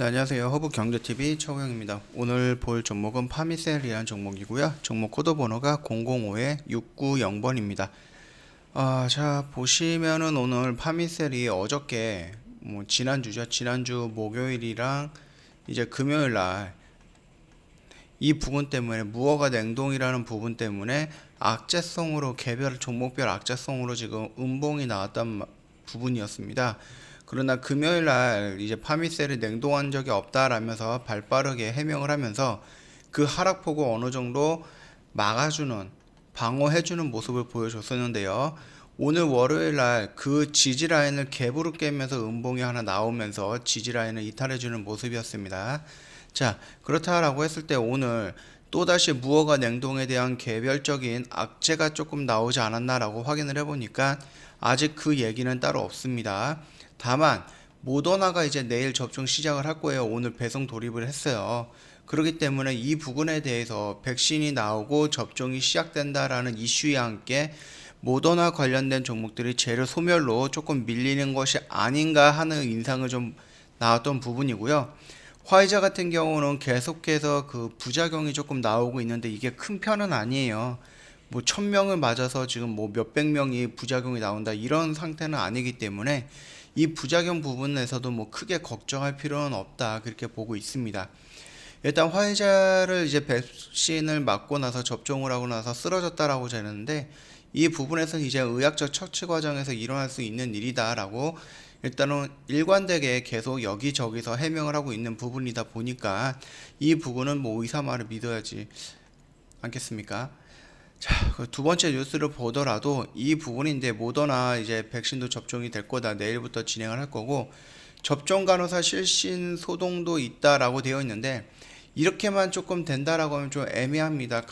네, 안녕하세요. 허브경제TV 최호영입니다. 오늘 볼 종목은 파미셀이라는 종목이고요. 종목 코드 번호가 005-690번입니다. 자, 보시면은 오늘 파미셀이 어저께 지난주죠. 지난주 목요일이랑 이제 금요일 날 이 부분 때문에 무허가 냉동이라는 부분 때문에 악재성으로 개별 종목별 악재성으로 지금 음봉이 나왔던 부분이었습니다. 그러나 금요일 날 이제 파미셀이 냉동한 적이 없다라면서 발빠르게 해명을 하면서 그 하락폭을 어느 정도 막아주는 방어해주는 모습을 보여줬었는데요. 오늘 월요일 날 그 지지라인을 갭으로 깨면서 음봉이 하나 나오면서 지지라인을 이탈해주는 모습이었습니다. 자, 그렇다라고 했을 때 오늘 또다시 무허가 냉동에 대한 개별적인 악재가 조금 나오지 않았나라고 확인을 해보니까 아직 그 얘기는 따로 없습니다. 다만 모더나가 이제 내일 접종 시작을 할 거예요. 오늘 배송 돌입을 했어요. 그렇기 때문에 이 부분에 대해서 백신이 나오고 접종이 시작된다라는 이슈와 함께 모더나 관련된 종목들이 재료 소멸로 조금 밀리는 것이 아닌가 하는 인상을 좀 나왔던 부분이고요. 화이자 같은 경우는 계속해서 그 부작용이 조금 나오고 있는데 이게 큰 편은 아니에요. 1000명을 맞아서 지금 몇백 명이 부작용이 나온다 이런 상태는 아니기 때문에 이 부작용 부분에서도 크게 걱정할 필요는 없다 그렇게 보고 있습니다. 일단 화이자를 이제 백신을 맞고 나서 접종을 하고 나서 쓰러졌다라고 되는데 이 부분에서는 이제 의학적 처치 과정에서 일어날 수 있는 일이다라고 일단은 일관되게 계속 여기저기서 해명을 하고 있는 부분이다 보니까 이 부분은 의사 말을 믿어야지 않겠습니까? 자, 그 두 번째 뉴스를 보더라도 이 부분인데 모더나 이제 백신도 접종이 될 거다. 내일부터 진행을 할 거고 접종 간호사 실신 소동도 있다라고 되어 있는데 이렇게만 조금 된다라고 하면 좀 애매합니다.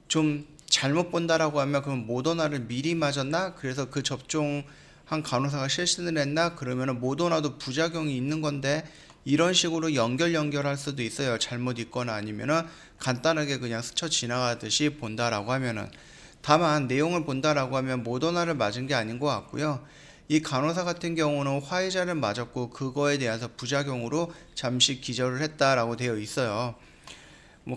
좀 잘못 본다라고 하면 그럼 모더나를 미리 맞았나? 그래서 그 접종한 간호사가 실신을 했나? 그러면은 모더나도 부작용이 있는 건데 이런 식으로 연결할 수도 있어요. 잘못 있거나 아니면은 간단하게 그냥 스쳐 지나가듯이 본다라고 하면은. 다만 내용을 본다라고 하면 모더나를 맞은 게 아닌 것 같고요. 이 간호사 같은 경우는 화이자를 맞았고 그거에 대해서 부작용으로 잠시 기절을 했다라고 되어 있어요.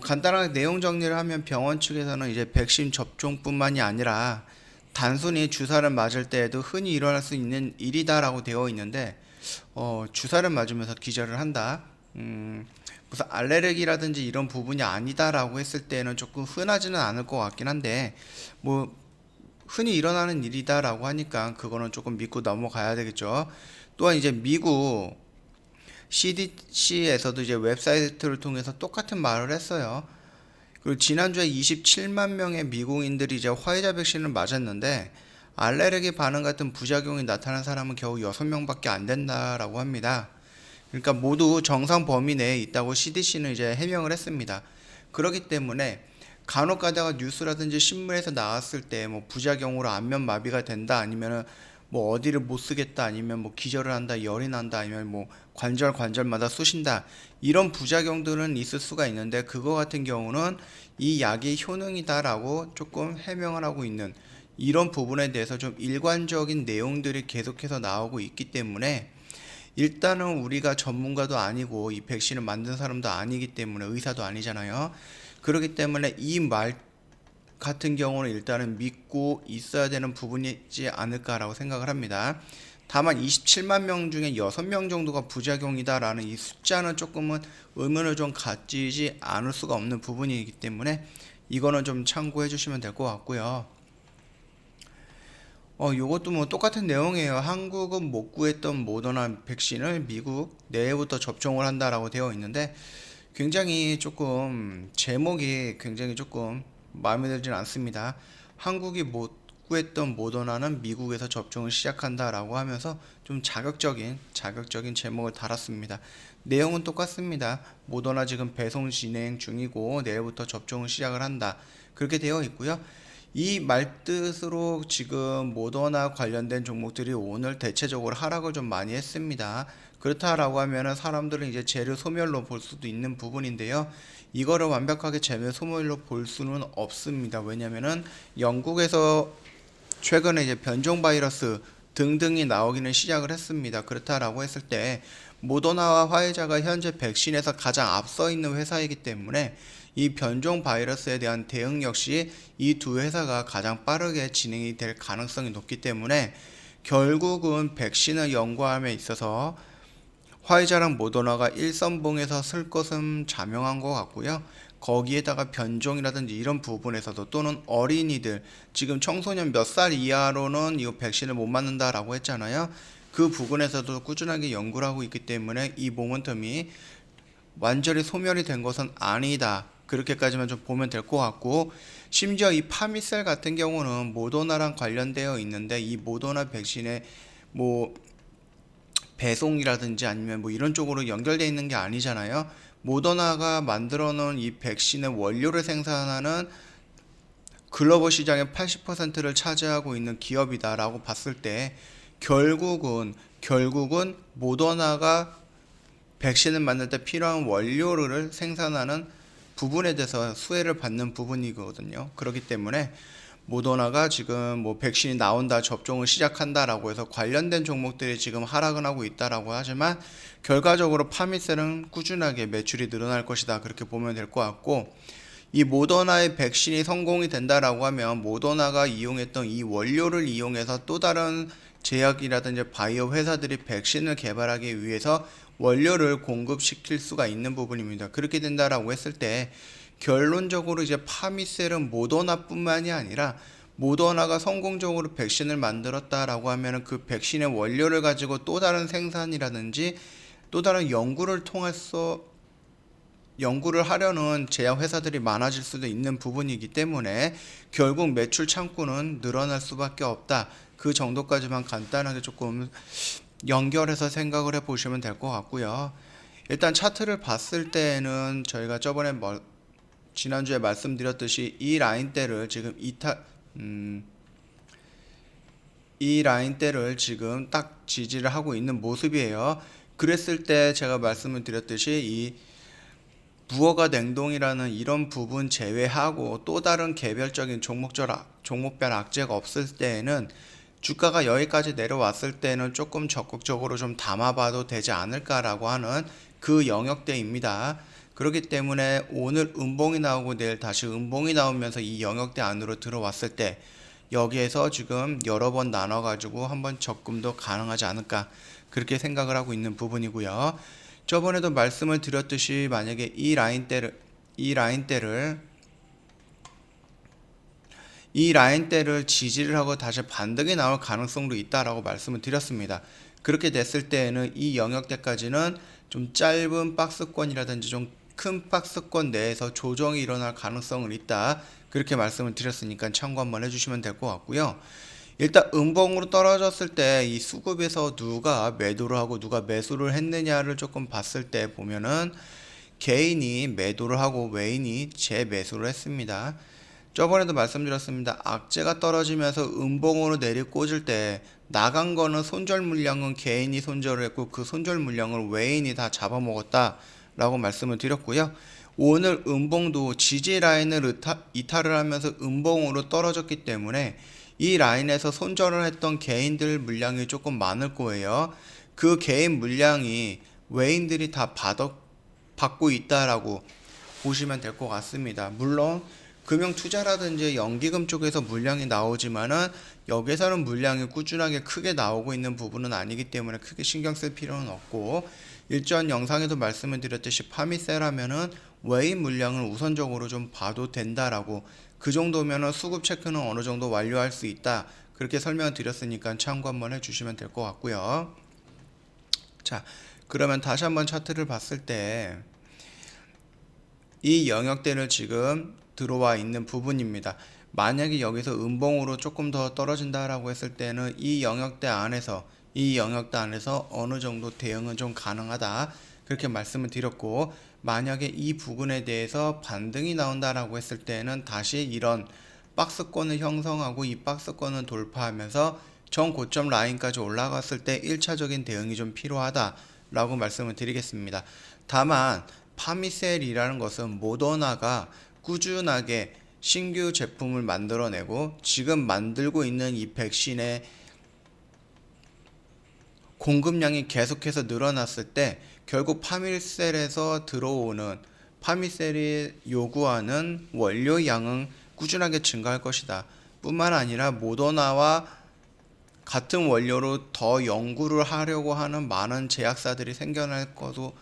간단하게 내용 정리를 하면 병원 측에서는 이제 백신 접종뿐만이 아니라 단순히 주사를 맞을 때에도 흔히 일어날 수 있는 일이다라고 되어 있는데 주사를 맞으면서 기절을 한다. 무슨 알레르기라든지 이런 부분이 아니다라고 했을 때는 조금 흔하지는 않을 것 같긴 한데 흔히 일어나는 일이다라고 하니까 그거는 조금 믿고 넘어가야 되겠죠. 또한 이제 미국 CDC에서도 이제 웹사이트를 통해서 똑같은 말을 했어요. 그리고 지난주에 27만 명의 미국인들이 이제 화이자 백신을 맞았는데 알레르기 반응 같은 부작용이 나타난 사람은 겨우 6명밖에 안 된다라고 합니다. 그러니까 모두 정상 범위 내에 있다고 CDC는 이제 해명을 했습니다. 그렇기 때문에 간혹 가다가 뉴스라든지 신문에서 나왔을 때 부작용으로 안면 마비가 된다 아니면은 어디를 못 쓰겠다 아니면 기절을 한다 열이 난다 아니면 관절마다 쑤신다 이런 부작용들은 있을 수가 있는데 그거 같은 경우는 이 약이 효능이다라고 조금 해명을 하고 있는 이런 부분에 대해서 좀 일관적인 내용들이 계속해서 나오고 있기 때문에 일단은 우리가 전문가도 아니고 이 백신을 만든 사람도 아니기 때문에 의사도 아니잖아요. 그렇기 때문에 이 말 같은 경우는 일단은 믿고 있어야 되는 부분이지 않을까라고 생각을 합니다. 다만 27만 명 중에 6명 정도가 부작용이다라는 이 숫자는 조금은 의문을 좀 가지지 않을 수가 없는 부분이기 때문에 이거는 좀 참고해 주시면 될 것 같고요. 요것도 똑같은 내용이에요. 한국은 못 구했던 모더나 백신을 미국 내일부터 접종을 한다라고 되어 있는데 굉장히 조금 제목이 굉장히 조금 마음에 들지는 않습니다. 한국이 못 구했던 모더나는 미국에서 접종을 시작한다라고 하면서 좀 자극적인 제목을 달았습니다. 내용은 똑같습니다. 모더나 지금 배송 진행 중이고 내일부터 접종을 시작을 한다. 그렇게 되어 있고요. 이 말뜻으로 지금 모더나 관련된 종목들이 오늘 대체적으로 하락을 좀 많이 했습니다. 그렇다라고 하면은 사람들은 이제 재료 소멸로 볼 수도 있는 부분인데요. 이거를 완벽하게 재료 소멸로 볼 수는 없습니다. 왜냐면은 영국에서 최근에 이제 변종 바이러스 등등이 나오기는 시작을 했습니다. 그렇다라고 했을 때 모더나와 화이자가 현재 백신에서 가장 앞서 있는 회사이기 때문에 이 변종 바이러스에 대한 대응 역시 이 두 회사가 가장 빠르게 진행이 될 가능성이 높기 때문에 결국은 백신을 연구함에 있어서 화이자랑 모더나가 일선봉에서 쓸 것은 자명한 것 같고요. 거기에다가 변종이라든지 이런 부분에서도 또는 어린이들 지금 청소년 몇 살 이하로는 이 백신을 못 맞는다라고 했잖아요. 그 부분에서도 꾸준하게 연구를 하고 있기 때문에 이 모멘텀이 완전히 소멸이 된 것은 아니다. 그렇게까지만 좀 보면 될 것 같고, 심지어 이 파미셀 같은 경우는 모더나랑 관련되어 있는데 이 모더나 백신의 뭐 배송이라든지 아니면 뭐 이런 쪽으로 연결되어 있는 게 아니잖아요. 모더나가 만들어 놓은 이 백신의 원료를 생산하는 글로벌 시장의 80%를 차지하고 있는 기업이다라고 봤을 때 결국은 모더나가 백신을 만들 때 필요한 원료를 생산하는 부분에 대해서 수혜를 받는 부분이거든요. 그렇기 때문에 모더나가 지금 뭐 백신이 나온다, 접종을 시작한다라고 해서 관련된 종목들이 지금 하락은 하고 있다라고 하지만 결과적으로 파미셀은 꾸준하게 매출이 늘어날 것이다. 그렇게 보면 될 것 같고, 이 모더나의 백신이 성공이 된다라고 하면 모더나가 이용했던 이 원료를 이용해서 또 다른 제약이라든지 바이오 회사들이 백신을 개발하기 위해서 원료를 공급시킬 수가 있는 부분입니다. 그렇게 된다라고 했을 때 결론적으로 이제 파미셀은 모더나뿐만이 아니라 모더나가 성공적으로 백신을 만들었다라고 하면 그 백신의 원료를 가지고 또 다른 생산이라든지 또 다른 연구를 하려는 제약 회사들이 많아질 수도 있는 부분이기 때문에 결국 매출 창구는 늘어날 수밖에 없다. 그 정도까지만 간단하게 조금 연결해서 생각을 해 보시면 될 것 같고요. 일단 차트를 봤을 때는 저희가 저번에 지난주에 말씀드렸듯이 이 라인대를 지금 이 라인대를 지금 딱 지지를 하고 있는 모습이에요. 그랬을 때 제가 말씀을 드렸듯이 이 부어가 냉동이라는 이런 부분 제외하고 또 다른 개별적인 종목별 악재가 없을 때에는 주가가 여기까지 내려왔을 때는 조금 적극적으로 좀 담아봐도 되지 않을까라고 하는 그 영역대입니다. 그렇기 때문에 오늘 음봉이 나오고 내일 다시 음봉이 나오면서 이 영역대 안으로 들어왔을 때 여기에서 지금 여러 번 나눠가지고 한번 접근도 가능하지 않을까 그렇게 생각을 하고 있는 부분이고요. 저번에도 말씀을 드렸듯이 만약에 이 라인대를 지지를 하고 다시 반등이 나올 가능성도 있다라고 말씀을 드렸습니다. 그렇게 됐을 때에는 이 영역대까지는 좀 짧은 박스권이라든지 좀 큰 박스권 내에서 조정이 일어날 가능성은 있다. 그렇게 말씀을 드렸으니까 참고 한번 해주시면 될 것 같고요. 일단 음봉으로 떨어졌을 때 이 수급에서 누가 매도를 하고 누가 매수를 했느냐를 조금 봤을 때 보면은 개인이 매도를 하고 외인이 재매수를 했습니다. 저번에도 말씀드렸습니다. 악재가 떨어지면서 음봉으로 내리꽂을 때 나간 거는 손절 물량은 개인이 손절을 했고 그 손절 물량을 외인이 다 잡아먹었다 라고 말씀을 드렸고요. 오늘 음봉도 지지 라인을 이탈을 하면서 음봉으로 떨어졌기 때문에 이 라인에서 손절을 했던 개인들 물량이 조금 많을 거예요. 그 개인 물량이 외인들이 다 받고 있다라고 보시면 될 것 같습니다. 물론 금융투자라든지 연기금 쪽에서 물량이 나오지만은 여기서는 물량이 꾸준하게 크게 나오고 있는 부분은 아니기 때문에 크게 신경 쓸 필요는 없고, 일전 영상에도 말씀을 드렸듯이 파미셀 하면은 외인 물량을 우선적으로 좀 봐도 된다라고, 그 정도면은 수급 체크는 어느 정도 완료할 수 있다 그렇게 설명을 드렸으니까 참고 한번 해주시면 될 것 같고요. 자, 그러면 다시 한번 차트를 봤을 때 이 영역대를 지금 들어와 있는 부분입니다. 만약에 여기서 음봉으로 조금 더 떨어진다라고 했을 때는 이 영역대 안에서 어느 정도 대응은 좀 가능하다 그렇게 말씀을 드렸고, 만약에 이 부분에 대해서 반등이 나온다라고 했을 때는 다시 이런 박스권을 형성하고 이 박스권을 돌파하면서 전 고점 라인까지 올라갔을 때 1차적인 대응이 좀 필요하다라고 말씀을 드리겠습니다. 다만 파미셀이라는 것은 모더나가 꾸준하게 신규 제품을 만들어내고 지금 만들고 있는 이 백신의 공급량이 계속해서 늘어났을 때 결국 파미셀에서 들어오는 파미셀이 요구하는 원료 양은 꾸준하게 증가할 것이다. 뿐만 아니라 모더나와 같은 원료로 더 연구를 하려고 하는 많은 제약사들이 생겨날 것으로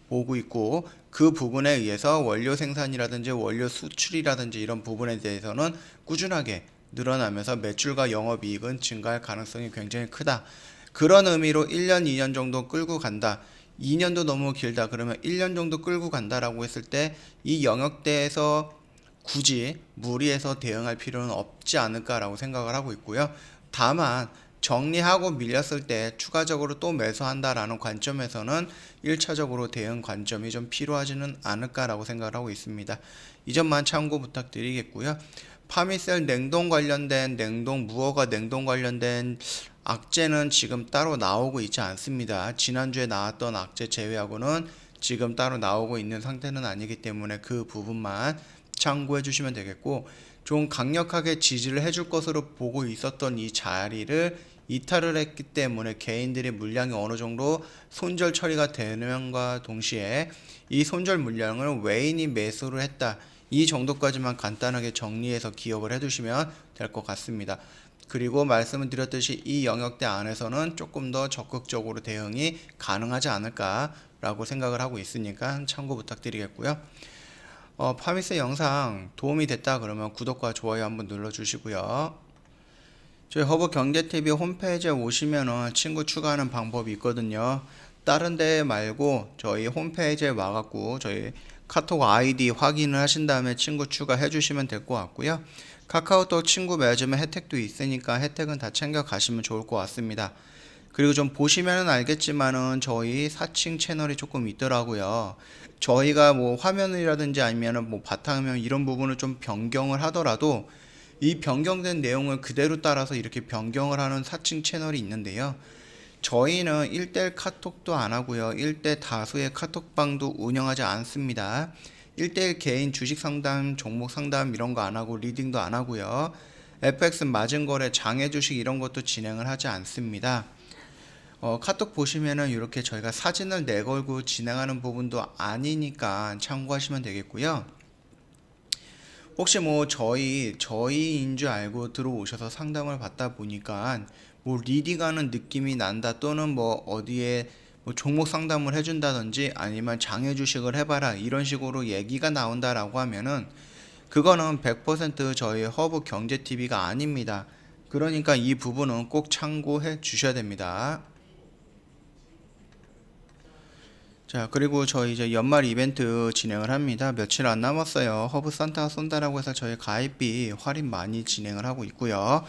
보고 있고, 그 부분에 의해서 원료 생산이라든지 원료 수출이라든지 이런 부분에 대해서는 꾸준하게 늘어나면서 매출과 영업이익은 증가할 가능성이 굉장히 크다. 그런 의미로 1년, 2년 정도 끌고 간다. 2년도 너무 길다. 그러면 1년 정도 끌고 간다라고 했을 때 이 영역대에서 굳이 무리해서 대응할 필요는 없지 않을까라고 생각을 하고 있고요. 다만 정리하고 밀렸을 때 추가적으로 또 매수한다라는 관점에서는 1차적으로 대응 관점이 좀 필요하지는 않을까라고 생각을 하고 있습니다. 이 점만 참고 부탁드리겠고요. 파미셀 냉동 관련된 무허가 냉동 관련된 악재는 지금 따로 나오고 있지 않습니다. 지난주에 나왔던 악재 제외하고는 지금 따로 나오고 있는 상태는 아니기 때문에 그 부분만 참고해 주시면 되겠고, 좀 강력하게 지지를 해줄 것으로 보고 있었던 이 자리를 이탈을 했기 때문에 개인들의 물량이 어느 정도 손절 처리가 되는과 동시에 이 손절 물량을 외인이 매수를 했다. 이 정도까지만 간단하게 정리해서 기억을 해두시면 될 것 같습니다. 그리고 말씀을 드렸듯이 이 영역대 안에서는 조금 더 적극적으로 대응이 가능하지 않을까라고 생각을 하고 있으니까 참고 부탁드리겠고요. 파미세 영상 도움이 됐다 그러면 구독과 좋아요 한번 눌러주시고요. 저희 허브경제TV 홈페이지에 오시면은 친구 추가하는 방법이 있거든요. 다른 데 말고 저희 홈페이지에 와갖고 저희 카톡 아이디 확인을 하신 다음에 친구 추가해 주시면 될 것 같고요. 카카오톡 친구 맺으면 혜택도 있으니까 혜택은 다 챙겨 가시면 좋을 것 같습니다. 그리고 좀 보시면은 알겠지만은 저희 사칭 채널이 조금 있더라고요. 저희가 뭐 화면이라든지 아니면은 뭐 바탕화면 이런 부분을 좀 변경을 하더라도 이 변경된 내용을 그대로 따라서 이렇게 변경을 하는 사칭 채널이 있는데요. 저희는 1대1 카톡도 안 하고요. 1대 다수의 카톡방도 운영하지 않습니다. 1대1 개인 주식 상담, 종목 상담 이런 거 안 하고 리딩도 안 하고요. FX 마진 거래, 장외 주식 이런 것도 진행을 하지 않습니다. 카톡 보시면은 이렇게 저희가 사진을 내걸고 진행하는 부분도 아니니까 참고하시면 되겠고요. 혹시 뭐 저희인 줄 알고 들어오셔서 상담을 받다 보니까 뭐 리딩하는 느낌이 난다, 또는 뭐 어디에 뭐 종목 상담을 해준다든지 아니면 장외 주식을 해봐라 이런 식으로 얘기가 나온다라고 하면은 그거는 100% 저희 허브경제TV가 아닙니다. 그러니까 이 부분은 꼭 참고해 주셔야 됩니다. 자, 그리고 저희 이제 연말 이벤트 진행을 합니다. 며칠 안 남았어요. 허브 산타가 쏜다라고 해서 저희 가입비 할인 많이 진행을 하고 있고요.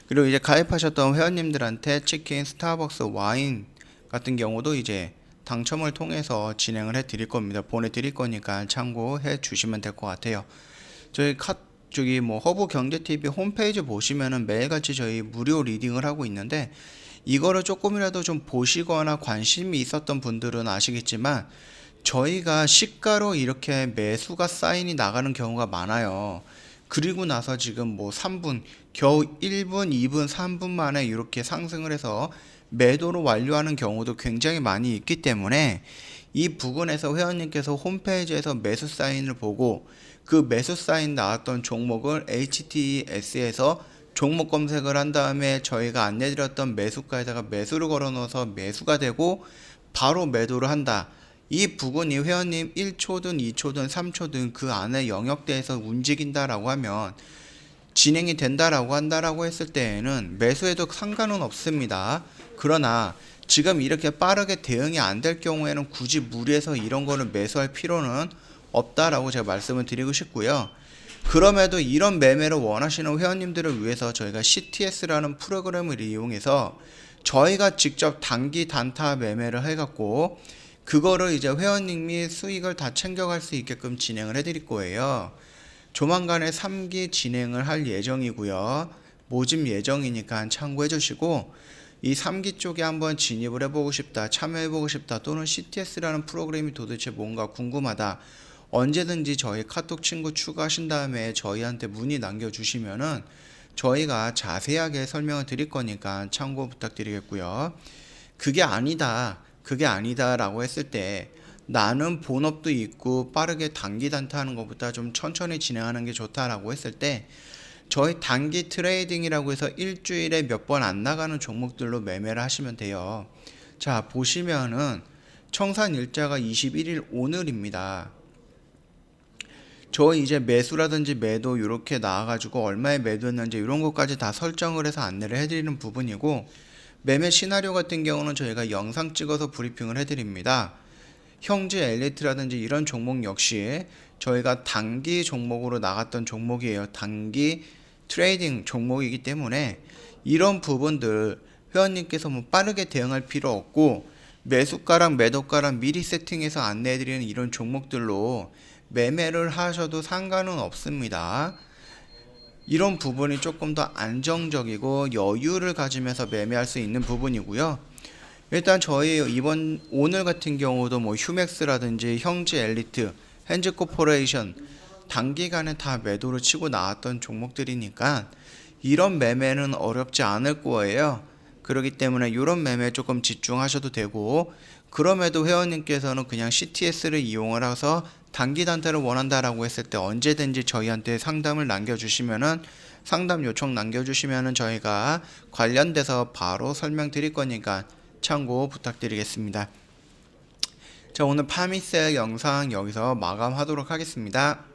그리고 이제 가입하셨던 회원님들한테 치킨, 스타벅스, 와인 같은 경우도 이제 당첨을 통해서 진행을 해 드릴 겁니다. 보내 드릴 거니까 참고해 주시면 될 것 같아요. 저기 뭐 허브경제TV 홈페이지 보시면은 매일같이 저희 무료 리딩을 하고 있는데, 이거를 조금이라도 좀 보시거나 관심이 있었던 분들은 아시겠지만 저희가 시가로 이렇게 매수가 사인이 나가는 경우가 많아요. 그리고 나서 지금 뭐 3분, 겨우 1분, 2분, 3분 만에 이렇게 상승을 해서 매도를 완료하는 경우도 굉장히 많이 있기 때문에 이 부분에서 회원님께서 홈페이지에서 매수 사인을 보고 그 매수 사인 나왔던 종목을 HTS에서 종목 검색을 한 다음에 저희가 안내드렸던 매수가에다가 매수를 걸어 넣어서 매수가 되고 바로 매도를 한다. 이 부분이 회원님 1초든 2초든 3초든 그 안에 영역대에서 움직인다라고 하면, 진행이 된다라고 한다라고 했을 때에는 매수해도 상관은 없습니다. 그러나 지금 이렇게 빠르게 대응이 안 될 경우에는 굳이 무리해서 이런 거를 매수할 필요는 없다라고 제가 말씀을 드리고 싶고요. 그럼에도 이런 매매를 원하시는 회원님들을 위해서 저희가 CTS라는 프로그램을 이용해서 저희가 직접 단기 단타 매매를 해갖고 그거를 이제 회원님이 수익을 다 챙겨갈 수 있게끔 진행을 해드릴 거예요. 조만간에 3기 진행을 할 예정이고요. 모집 예정이니까 참고해 주시고, 이 3기 쪽에 한번 진입을 해보고 싶다, 참여해보고 싶다, 또는 CTS라는 프로그램이 도대체 뭔가 궁금하다, 언제든지 저희 카톡 친구 추가하신 다음에 저희한테 문의 남겨주시면은 저희가 자세하게 설명을 드릴 거니까 참고 부탁드리겠고요. 그게 아니다라고 했을 때 나는 본업도 있고 빠르게 단기 단타하는 것보다 좀 천천히 진행하는 게 좋다라고 했을 때 저희 단기 트레이딩이라고 해서 일주일에 몇 번 안 나가는 종목들로 매매를 하시면 돼요. 자, 보시면은 청산 일자가 21일 오늘입니다. 저 이제 매수라든지 매도 이렇게 나와가지고 얼마에 매도했는지 이런 것까지 다 설정을 해서 안내를 해드리는 부분이고, 매매 시나리오 같은 경우는 저희가 영상 찍어서 브리핑을 해드립니다. 형제 엘리트라든지 이런 종목 역시 저희가 단기 종목으로 나갔던 종목이에요. 단기 트레이딩 종목이기 때문에 이런 부분들 회원님께서 뭐 빠르게 대응할 필요 없고, 매수가랑 매도가랑 미리 세팅해서 안내해드리는 이런 종목들로 매매를 하셔도 상관은 없습니다. 이런 부분이 조금 더 안정적이고 여유를 가지면서 매매할 수 있는 부분이고요. 일단 저희 오늘 같은 경우도 뭐 휴맥스라든지 형제 엘리트, 핸즈코퍼레이션 단기간에 다 매도를 치고 나왔던 종목들이니까 이런 매매는 어렵지 않을 거예요. 그렇기 때문에 이런 매매에 조금 집중하셔도 되고, 그럼에도 회원님께서는 그냥 CTS를 이용을 해서 단기 단타를 원한다라고 했을 때 언제든지 저희한테 상담을 남겨주시면은, 상담 요청 남겨주시면은 저희가 관련돼서 바로 설명드릴 거니까 참고 부탁드리겠습니다. 자, 오늘 파미셀 영상 여기서 마감하도록 하겠습니다.